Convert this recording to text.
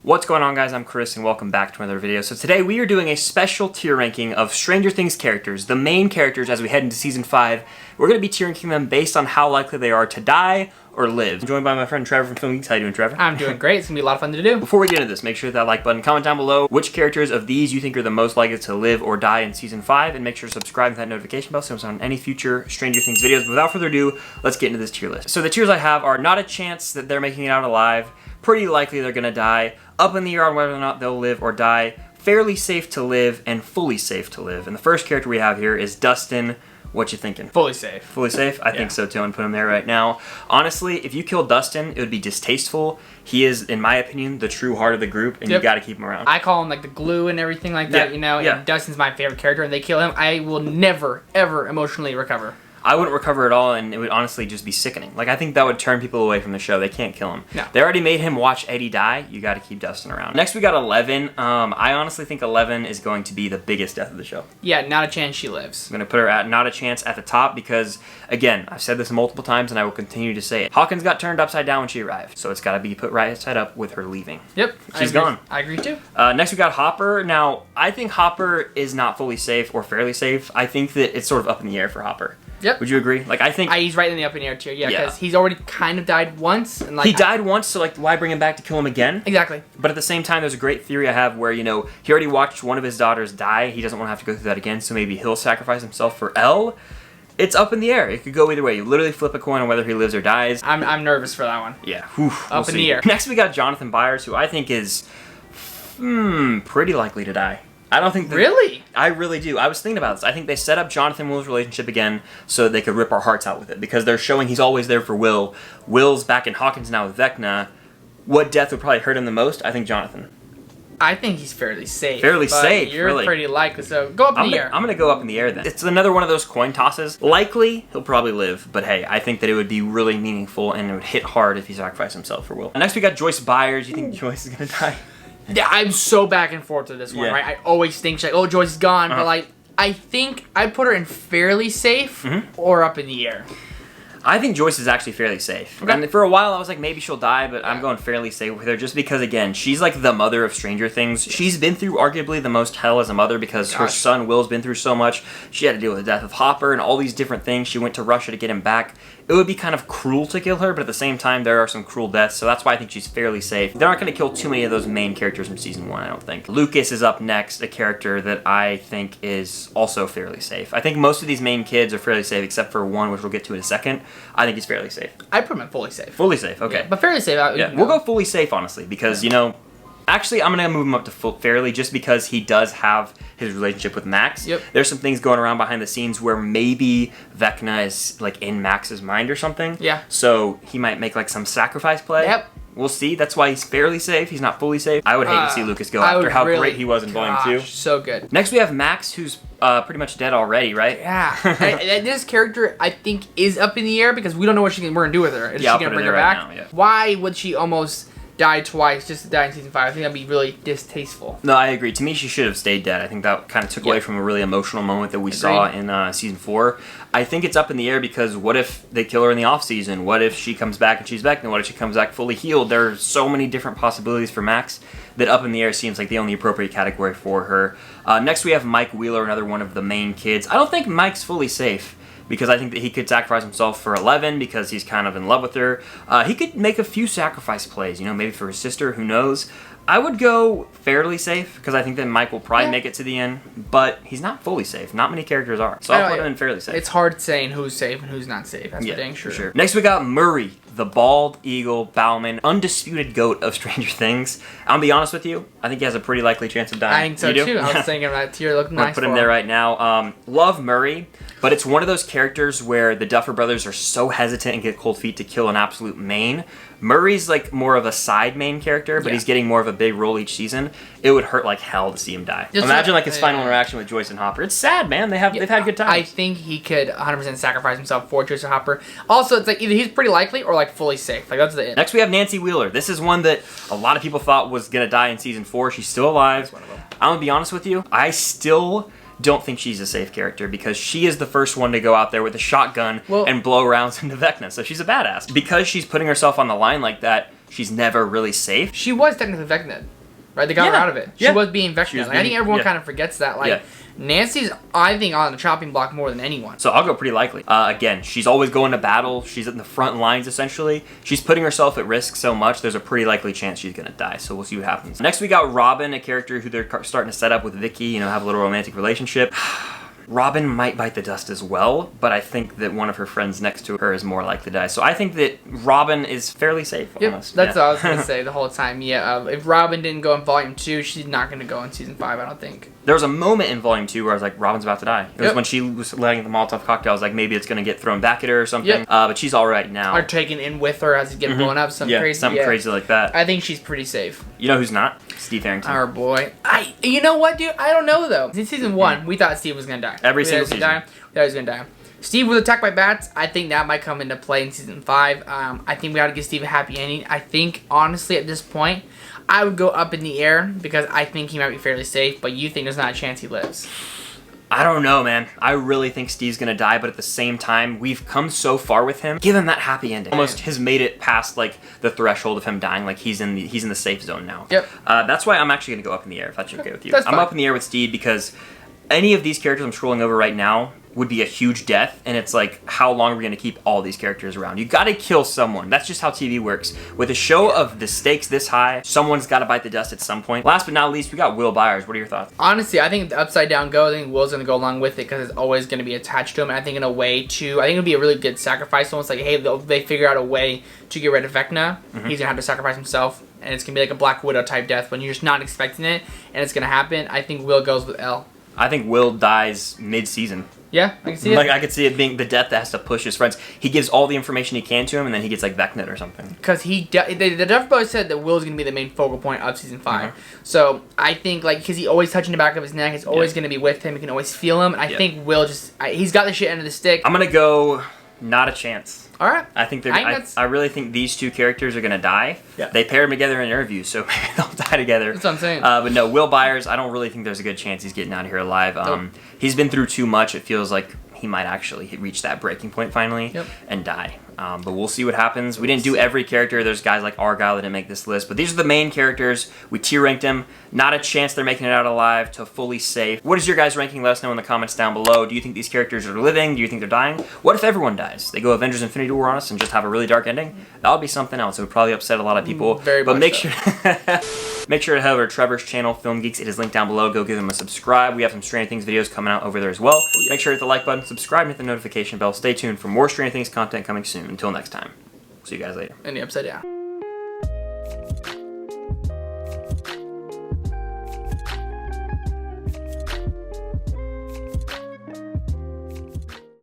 What's going on, guys? I'm Chris and welcome back to another video. So today we are doing a special tier ranking of Stranger Things characters, the main characters as we head into season 5. We're going to be tier ranking them based on how likely they are to die or live. I'm joined by my friend Trevor from Film Geeks. How you doing, Trevor? I'm doing great. It's going to be a lot of fun to do. Before we get into this, make sure to hit that like button, comment down below which characters of these you think are the most likely to live or die in season 5, and make sure to subscribe and hit that notification bell so it's on any future Stranger Things videos. But without further ado, let's get into this tier list. So the tiers I have are not a chance that they're making it out alive, pretty likely they're going to die, up in the air on whether or not they'll live or die, fairly safe to live, and fully safe to live. And the first character we have here is Dustin. What you thinking? Fully safe. Fully safe? I think so too. I'm gonna put him there right now. Honestly, if you kill Dustin, it would be distasteful. He is, in my opinion, the true heart of the group, and you gotta keep him around. I call him like the glue and everything like that, you know? And Dustin's my favorite character, and they kill him, I will never, ever emotionally recover. I wouldn't recover at all, and it would honestly just be sickening. Like, I think that would turn people away from the show. They can't kill him. No. They already made him watch Eddie die. You got to keep Dustin around. Next, we got 11. I honestly think 11 is going to be the biggest death of the show. Yeah, not a chance she lives. I'm going to put her at not a chance at the top because, again, I've said this multiple times, and I will continue to say it. Hawkins got turned upside down when she arrived, so it's got to be put right side up with her leaving. Yep. She's gone. I agree, too. Next, we got Hopper. Now, I think Hopper is not fully safe or fairly safe. I think that it's sort of up in the air for Hopper. Yep. Would you agree? Like, I think he's right in the up in the air tier, because he's already kind of died once, and like he died once, so like why bring him back to kill him again? Exactly. But at the same time, there's a great theory I have where, you know, he already watched one of his daughters die. He doesn't want to have to go through that again, so maybe he'll sacrifice himself for Elle. It's up in the air. It could go either way. You literally flip a coin on whether he lives or dies. I'm nervous for that one. Yeah. Up in the air. Next, we got Jonathan Byers, who I think is pretty likely to die. I don't think that, really? I really do. I was thinking about this. I think they set up Jonathan and Will's relationship again so they could rip our hearts out with it because they're showing he's always there for Will. Will's back in Hawkins now with Vecna. What death would probably hurt him the most? I think Jonathan. I think he's fairly safe. Fairly safe, you're really. pretty likely, so go up in the air. I'm going to go up in the air then. It's another one of those coin tosses. Likely, he'll probably live, but hey, I think that it would be really meaningful and it would hit hard if he sacrificed himself for Will. Next, we got Joyce Byers. You think Joyce is going to die? Yeah, I'm so back and forth with this one, right? I always think, she's like, oh, Joyce is gone, but like, I think I'd put her in fairly safe or up in the air. I think Joyce is actually fairly safe. Okay. And for a while, I was like, maybe she'll die, but I'm going fairly safe with her just because, again, she's like the mother of Stranger Things. She's been through arguably the most hell as a mother because her son Will's been through so much. She had to deal with the death of Hopper and all these different things. She went to Russia to get him back. It would be kind of cruel to kill her, but at the same time, there are some cruel deaths, so that's why I think she's fairly safe. They're not going to kill too many of those main characters from Season 1, I don't think. Lucas is up next, a character that I think is also fairly safe. I think most of these main kids are fairly safe, except for one, which we'll get to in a second. I think he's fairly safe. I put him in fully safe. Fully safe, okay. Yeah, but fairly safe. We'll go fully safe, honestly, because, you know, actually, I'm going to move him up to fairly just because he does have his relationship with Max. Yep. There's some things going around behind the scenes where maybe Vecna is, like, in Max's mind or something. Yeah. So he might make, like, some sacrifice play. Yep. We'll see. That's why he's fairly safe. He's not fully safe. I would hate to see Lucas go after how great he was in Volume 2. So good. Next, we have Max, who's pretty much dead already, right? Yeah. and this character, I think, is up in the air because we don't know what we're going to do with her. Is she going to bring her back? Now, yeah. Why would she almost die twice just to die in Season 5? I think that'd be really distasteful. No, I agree. To me, she should have stayed dead. I think that kind of took away from a really emotional moment that we saw in Season 4. I think it's up in the air because what if they kill her in the off-season? What if she comes back and she's back? And what if she comes back fully healed? There are so many different possibilities for Max that up in the air seems like the only appropriate category for her. Next, we have Mike Wheeler, another one of the main kids. I don't think Mike's fully safe, because I think that he could sacrifice himself for 11 because he's kind of in love with her. He could make a few sacrifice plays, you know, maybe for his sister, who knows. I would go fairly safe because I think that Mike will probably make it to the end, but he's not fully safe. Not many characters are. So I'll put him in fairly safe. It's hard saying who's safe and who's not safe. That's for dang sure. For sure. Next, we got Murray, the bald eagle bowman, undisputed goat of Stranger Things. I'm going to be honest with you. I think he has a pretty likely chance of dying. I think so, too. I was thinking that tier looked nice. I'll put him there right now. Love Murray, but it's one of those characters where the Duffer Brothers are so hesitant and get cold feet to kill an absolute main. Murray's like more of a side main character, but he's getting more of a big role each season. It would hurt like hell to see him die. Just imagine like his final interaction with Joyce and Hopper. It's sad, man. They've had good times. I think he could 100% sacrifice himself for Joyce and Hopper. Also, it's like either he's pretty likely or like fully safe. Like that's the it. Next, we have Nancy Wheeler. This is one that a lot of people thought was gonna die in season 4. She's still alive. That's one of them. I'm gonna be honest with you. I still don't think she's a safe character because she is the first one to go out there with a shotgun and blow rounds into Vecna. So she's a badass. Because she's putting herself on the line like that, she's never really safe. She was technically Vecna, right? They got her out of it. She was being Vecna. Like, I think everyone kind of forgets that. Like, Nancy's, I think, on the chopping block more than anyone. So I'll go pretty likely. Again, she's always going to battle. She's in the front lines, essentially. She's putting herself at risk so much, there's a pretty likely chance she's going to die. So we'll see what happens. Next, we got Robin, a character who they're starting to set up with Vicky, you know, have a little romantic relationship. Robin might bite the dust as well, but I think that one of her friends next to her is more likely to die. So I think that Robin is fairly safe. Almost. That's what I was going to say the whole time. Yeah, if Robin didn't go in Volume 2, she's not going to go in Season 5, I don't think. There was a moment in Volume 2 where I was like, Robin's about to die. It was when she was letting the Molotov cocktail. I was like, maybe it's going to get thrown back at her or something. But she's all right now. Or taken in with her as he's getting blown up. Something crazy like that. I think she's pretty safe. You know who's not? Steve Harrington. Our boy. You know what, dude? I don't know, though. In Season 1, we thought Steve was going to die. Every single season. We thought he was going to die. Steve was attacked by bats. I think that might come into play in Season 5. I think we got to give Steve a happy ending. I think, honestly, at this point, I would go up in the air because I think he might be fairly safe, but you think there's not a chance he lives. I don't know, man. I really think Steve's gonna die, but at the same time, we've come so far with him. Give him that happy ending. Almost has made it past like the threshold of him dying. Like he's in the safe zone now. Yep. That's why I'm actually gonna go up in the air. If that's okay with you. That's I'm fine. up in the air with Steve because any of these characters I'm scrolling over right now would be a huge death, and it's like, how long are we going to keep all these characters around? You got to kill someone. That's just how TV works. With a show of the stakes this high, someone's got to bite the dust at some point. Last but not least, we got Will Byers. What are your thoughts? Honestly, I think the Upside Down Go, I think Will's going to go along with it because it's always going to be attached to him. And I think in a way to, I think it'll be a really good sacrifice. Almost like, hey, they figure out a way to get rid of Vecna. He's going to have to sacrifice himself, and it's going to be like a Black Widow type death when you're just not expecting it, and it's going to happen. I think Will goes with L. I think Will dies mid-season. Yeah, I can see it. Like, I could see it being the death that has to push his friends. He gives all the information he can to him, and then he gets, like, Vecna or something. Because the Duffer Brothers said that Will's going to be the main focal point of Season 5. So, I think, like, because he's always touching the back of his neck, it's always going to be with him, you can always feel him, and I think Will just, he's got the shit end of the stick. I'm going to go not a chance. All right. I think I really think these two characters are going to die. Yeah. They pair them together in interviews, so maybe they'll die together. That's what I'm saying. But no, Will Byers, I don't really think there's a good chance he's getting out of here alive. He's been through too much. It feels like he might actually reach that breaking point finally and die. But we'll see what happens. We didn't do every character. There's guys like Argyle that didn't make this list, but these are the main characters. We tier ranked them. Not a chance they're making it out alive to fully safe. What is your guys' ranking? Let us know in the comments down below. Do you think these characters are living? Do you think they're dying? What if everyone dies? They go Avengers Infinity War on us and just have a really dark ending? That would be something else. It would probably upset a lot of people. But make sure make sure to head over to Trevor's channel, Film Geeks. It is linked down below. Go give him a subscribe. We have some Stranger Things videos coming out over there as well. Make sure to hit the like button, subscribe, and hit the notification bell. Stay tuned for more Stranger Things content coming soon. Until next time. See you guys later. And the Upside Down.